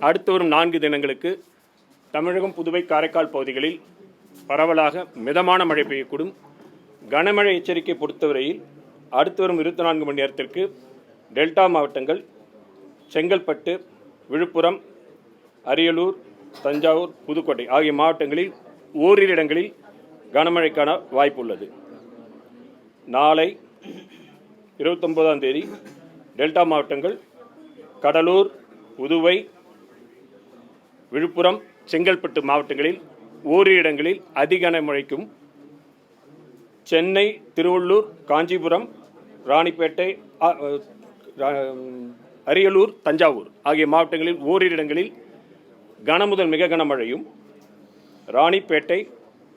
அடுத்து வரும் 4 தினங்களுக்கு தமிழகம், புதுவை, காரைக்கால் பகுதிகளில் பரவலாக மிதமான மழை பெய்யக்கூடும். கனமழை எச்சரிக்கை பொறுத்தவரையில் அடுத்து வரும் 24 மணி நேரத்திற்கு டெல்டா மாவட்டங்கள் செங்கல்பட்டு, விழுப்புரம், அரியலூர், தஞ்சாவூர், புதுக்கோட்டை ஆகிய மாவட்டங்களில் ஓரிரு இடங்களில் கனமழைக்கான வாய்ப்பு உள்ளது. நாளை 29ஆம் தேதி டெல்டா மாவட்டங்கள் கடலூர், புதுவை, விழுப்புரம், செங்கல்பட்டு மாவட்டங்களில் ஓரிரு இடங்களில் அதிகனமழைக்கும், சென்னை, திருவள்ளூர், காஞ்சிபுரம், ராணிப்பேட்டை, அரியலூர், தஞ்சாவூர் ஆகிய மாவட்டங்களில் ஓரிரு இடங்களில் கனமுதல் மிக கனமழையும், ராணிப்பேட்டை,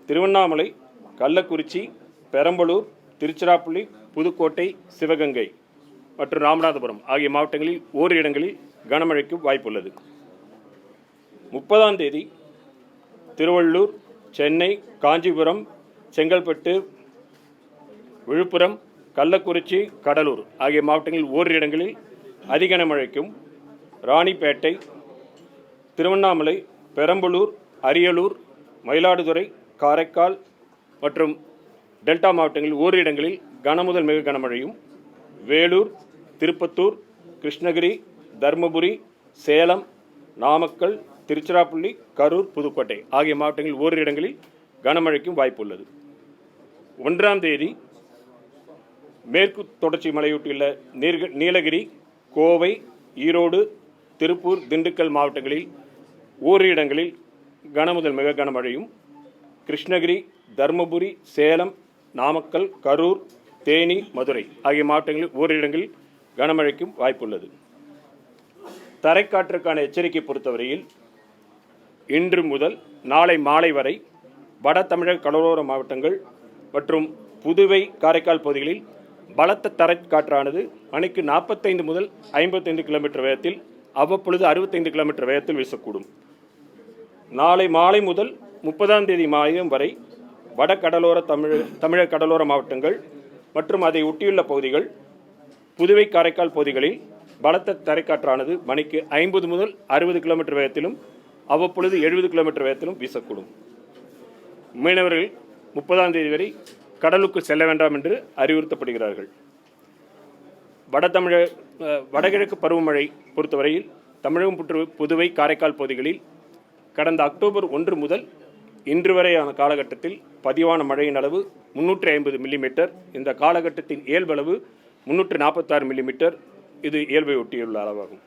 திருவண்ணாமலை, கள்ளக்குறிச்சி, பெரம்பலூர், திருச்சிராப்பள்ளி, புதுக்கோட்டை, சிவகங்கை மற்றும் ராமநாதபுரம் ஆகிய மாவட்டங்களில் ஓரிரு இடங்களில் கனமழைக்கு வாய்ப்புள்ளது. 30ஆம் தேதி திருவள்ளூர், சென்னை, காஞ்சிபுரம், செங்கல்பட்டு, விழுப்புரம், கள்ளக்குறிச்சி, கடலூர் ஆகிய மாவட்டங்களில் ஓரிரு இடங்களில் அதிகனமழைக்கும், ராணிப்பேட்டை, திருவண்ணாமலை, பெரம்பலூர், அரியலூர், மயிலாடுதுறை, காரைக்கால் மற்றும் டெல்டா மாவட்டங்களில் ஓரிரு இடங்களில் கனமுதல் மிக கனமழையும், வேலூர், திருப்பத்தூர், கிருஷ்ணகிரி, தருமபுரி, சேலம், நாமக்கல், திருச்சிராப்பள்ளி, கரூர், புதுக்கோட்டை ஆகிய மாவட்டங்களில் ஓரிரு இடங்களில் கனமழைக்கும் வாய்ப்பு உள்ளது. 1ஆம் தேதி மேற்கு தொடர்ச்சி மலையொட்டியுள்ள நீலகிரி, கோவை, ஈரோடு, திருப்பூர், திண்டுக்கல் மாவட்டங்களில் ஓரிரு இடங்களில் கனமுதல் மிக கனமழையும், கிருஷ்ணகிரி, தருமபுரி, சேலம், நாமக்கல், கரூர், தேனி, மதுரை ஆகிய மாவட்டங்களில் ஓரிரு இடங்களில் கனமழைக்கும் வாய்ப்புள்ளது. தரைக்காற்றுக்கான எச்சரிக்கை பொறுத்தவரையில் இன்று முதல் நாளை மாலை வரை வட தமிழக கடலோர மாவட்டங்கள் மற்றும் புதுவை, காரைக்கால் பகுதிகளில் பலத்த தரைக்காற்றானது மணிக்கு 45 முதல் 55 கிலோமீட்டர் வேகத்தில், அவ்வப்பொழுது 65 கிலோமீட்டர் வேகத்தில் வீசக்கூடும். நாளை மாலை முதல் 30ஆம் தேதி மாதம் வரை வட கடலோர தமிழக கடலோர மாவட்டங்கள் மற்றும் அதை ஒட்டியுள்ள பகுதிகள், புதுவை, காரைக்கால் பகுதிகளில் பலத்த தரைக்காற்றானது மணிக்கு 50 முதல் 60 கிலோமீட்டர் வேகத்திலும் அவ்வப்பொழுது 70 கிலோமீட்டர் வேகத்திலும் வீசக்கூடும். மீனவர்கள் 30ஆம் தேதி வரை கடலுக்கு செல்ல வேண்டாம் என்று அறிவுறுத்தப்படுகிறார்கள். வடகிழக்கு பருவமழை பொறுத்தவரையில் தமிழகம், புதுவை, காரைக்கால் பகுதிகளில் கடந்த அக்டோபர் 1 முதல் இன்று வரையான காலகட்டத்தில் பதிவான மழையின் அளவு 350 மில்லிமீட்டர். இந்த காலகட்டத்தின் இயல்பளவு 346 மில்லிமீட்டர். இது இயல்பை ஒட்டியுள்ள அளவாகும்.